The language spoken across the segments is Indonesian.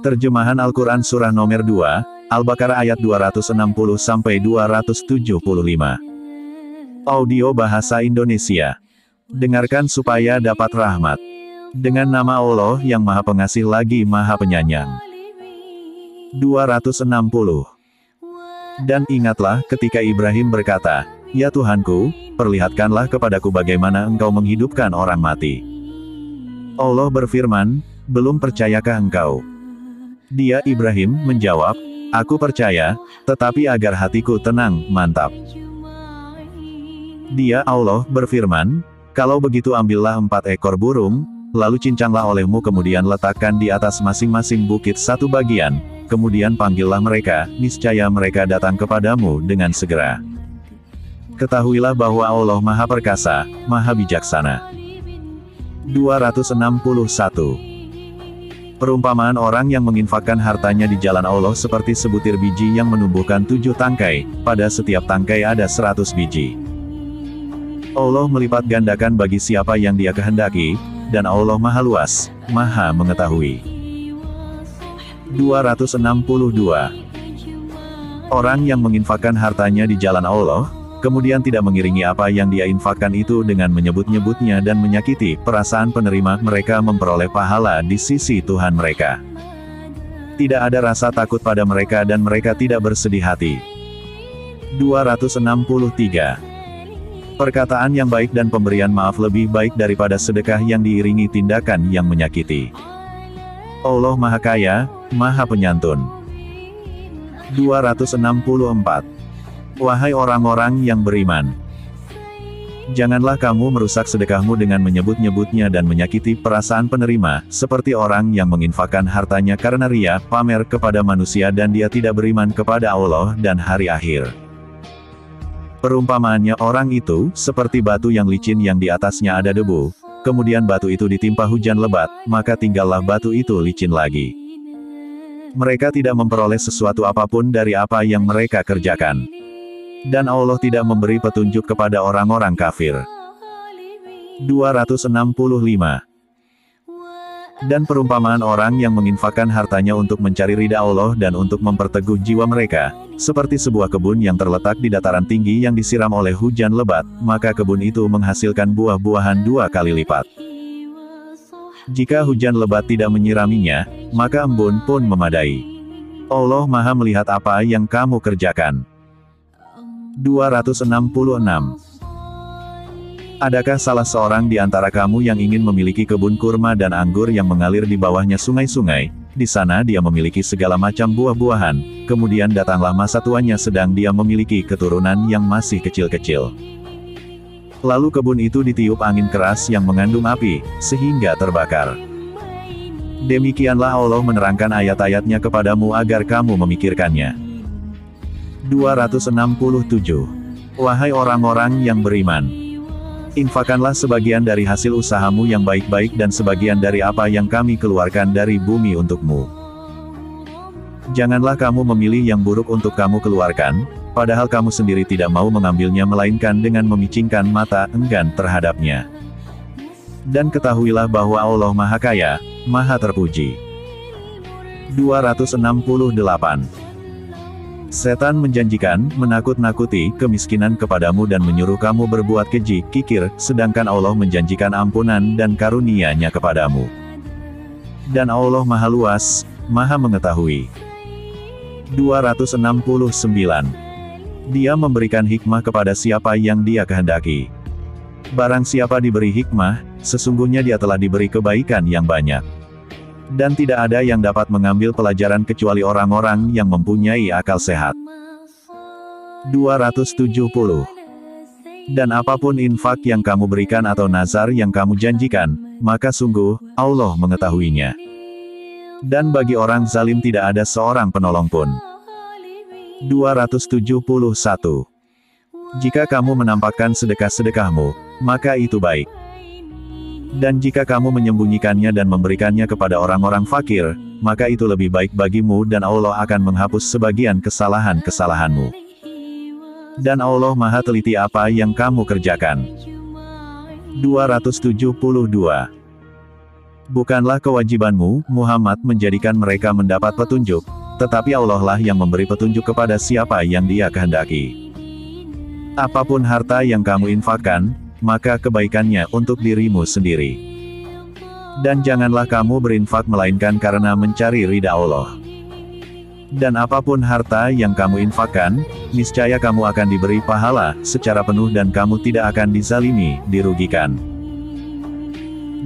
Terjemahan Al-Quran Surah nomor 2, Al-Baqarah ayat 260-275. Audio Bahasa Indonesia. Dengarkan supaya dapat rahmat. Dengan nama Allah yang Maha Pengasih lagi Maha Penyayang. 260. Dan ingatlah ketika Ibrahim berkata, "Ya Tuhanku, perlihatkanlah kepadaku bagaimana Engkau menghidupkan orang mati." Allah berfirman, "Belum percayakah engkau?" Dia Ibrahim menjawab, "Aku percaya, tetapi agar hatiku tenang, mantap." Dia Allah berfirman, "Kalau begitu ambillah 4 ekor burung, lalu cincanglah olehmu kemudian letakkan di atas masing-masing bukit satu bagian, kemudian panggillah mereka, niscaya mereka datang kepadamu dengan segera. Ketahuilah bahwa Allah Maha Perkasa, Maha Bijaksana." 261. Perumpamaan orang yang menginfakkan hartanya di jalan Allah seperti sebutir biji yang menumbuhkan 7 tangkai, pada setiap tangkai ada 100 biji. Allah melipat gandakan bagi siapa yang Dia kehendaki, dan Allah Maha Luas, Maha Mengetahui. 262. Orang yang menginfakkan hartanya di jalan Allah, kemudian tidak mengiringi apa yang dia infakkan itu dengan menyebut-nyebutnya dan menyakiti perasaan penerima, mereka memperoleh pahala di sisi Tuhan mereka. Tidak ada rasa takut pada mereka dan mereka tidak bersedih hati. 263. Perkataan yang baik dan pemberian maaf lebih baik daripada sedekah yang diiringi tindakan yang menyakiti. Allah Maha Kaya, Maha Penyantun. 264. Wahai orang-orang yang beriman, janganlah kamu merusak sedekahmu dengan menyebut-nyebutnya dan menyakiti perasaan penerima, seperti orang yang menginfakkan hartanya karena ria, pamer kepada manusia dan dia tidak beriman kepada Allah dan hari akhir. Perumpamaannya orang itu, seperti batu yang licin yang di atasnya ada debu, kemudian batu itu ditimpa hujan lebat, maka tinggallah batu itu licin lagi. Mereka tidak memperoleh sesuatu apapun dari apa yang mereka kerjakan. Dan Allah tidak memberi petunjuk kepada orang-orang kafir. 265. Dan perumpamaan orang yang menginfakkan hartanya untuk mencari ridha Allah dan untuk memperteguh jiwa mereka, seperti sebuah kebun yang terletak di dataran tinggi yang disiram oleh hujan lebat, maka kebun itu menghasilkan buah-buahan 2 kali lipat. Jika hujan lebat tidak menyiraminya, maka embun pun memadai. Allah Maha melihat apa yang kamu kerjakan. 266. Adakah salah seorang di antara kamu yang ingin memiliki kebun kurma dan anggur yang mengalir di bawahnya sungai-sungai? Di sana dia memiliki segala macam buah-buahan, kemudian datanglah masa tuanya sedang dia memiliki keturunan yang masih kecil-kecil. Lalu kebun itu ditiup angin keras yang mengandung api, sehingga terbakar. Demikianlah Allah menerangkan ayat-ayatnya kepadamu agar kamu memikirkannya. 267. Wahai orang-orang yang beriman, infakkanlah sebagian dari hasil usahamu yang baik-baik dan sebagian dari apa yang kami keluarkan dari bumi untukmu. Janganlah kamu memilih yang buruk untuk kamu keluarkan, padahal kamu sendiri tidak mau mengambilnya melainkan dengan memicingkan mata enggan terhadapnya. Dan ketahuilah bahwa Allah Maha Kaya, Maha Terpuji. 268. Setan menjanjikan, menakut-nakuti kemiskinan kepadamu dan menyuruh kamu berbuat keji, kikir, sedangkan Allah menjanjikan ampunan dan karunia-Nya kepadamu. Dan Allah Maha Luas, Maha Mengetahui. 269. Dia memberikan hikmah kepada siapa yang Dia kehendaki. Barang siapa diberi hikmah, sesungguhnya dia telah diberi kebaikan yang banyak. Dan tidak ada yang dapat mengambil pelajaran kecuali orang-orang yang mempunyai akal sehat. 270. Dan apapun infak yang kamu berikan atau nazar yang kamu janjikan, maka sungguh, Allah mengetahuinya. Dan bagi orang zalim tidak ada seorang penolong pun. 271. Jika kamu menampakkan sedekah-sedekahmu, maka itu baik. Dan jika kamu menyembunyikannya dan memberikannya kepada orang-orang fakir, maka itu lebih baik bagimu dan Allah akan menghapus sebagian kesalahan-kesalahanmu. Dan Allah Maha teliti apa yang kamu kerjakan. 272. Bukanlah kewajibanmu, Muhammad, menjadikan mereka mendapat petunjuk, tetapi Allah lah yang memberi petunjuk kepada siapa yang Dia kehendaki. Apapun harta yang kamu infakkan, maka kebaikannya untuk dirimu sendiri. Dan janganlah kamu berinfak melainkan karena mencari ridha Allah. Dan apapun harta yang kamu infakkan, niscaya kamu akan diberi pahala secara penuh dan kamu tidak akan dizalimi, dirugikan.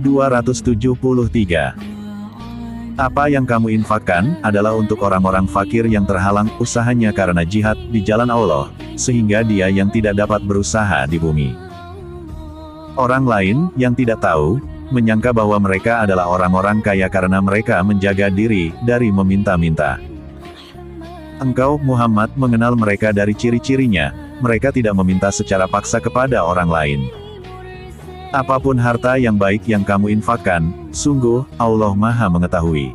273. Apa yang kamu infakkan, adalah untuk orang-orang fakir yang terhalang usahanya karena jihad di jalan Allah, sehingga dia yang tidak dapat berusaha di bumi. Orang lain, yang tidak tahu, menyangka bahwa mereka adalah orang-orang kaya karena mereka menjaga diri dari meminta-minta. Engkau, Muhammad, mengenal mereka dari ciri-cirinya, mereka tidak meminta secara paksa kepada orang lain. Apapun harta yang baik yang kamu infakkan, sungguh, Allah Maha mengetahui.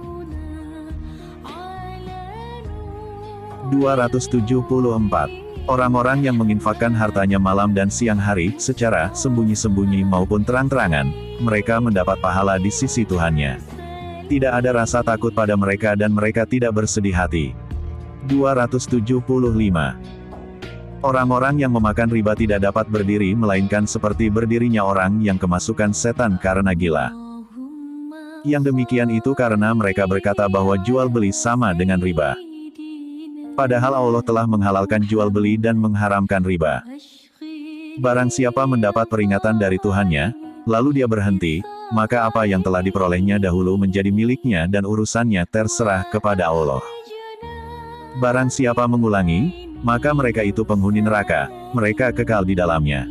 274. Orang-orang yang menginfakkan hartanya malam dan siang hari, secara sembunyi-sembunyi maupun terang-terangan, mereka mendapat pahala di sisi Tuhannya. Tidak ada rasa takut pada mereka dan mereka tidak bersedih hati. 275. Orang-orang yang memakan riba tidak dapat berdiri melainkan seperti berdirinya orang yang kemasukan setan karena gila. Yang demikian itu karena mereka berkata bahwa jual beli sama dengan riba. Padahal Allah telah menghalalkan jual beli dan mengharamkan riba. Barang siapa mendapat peringatan dari Tuhannya, lalu dia berhenti, maka apa yang telah diperolehnya dahulu menjadi miliknya dan urusannya terserah kepada Allah. Barang siapa mengulangi, maka mereka itu penghuni neraka, mereka kekal di dalamnya.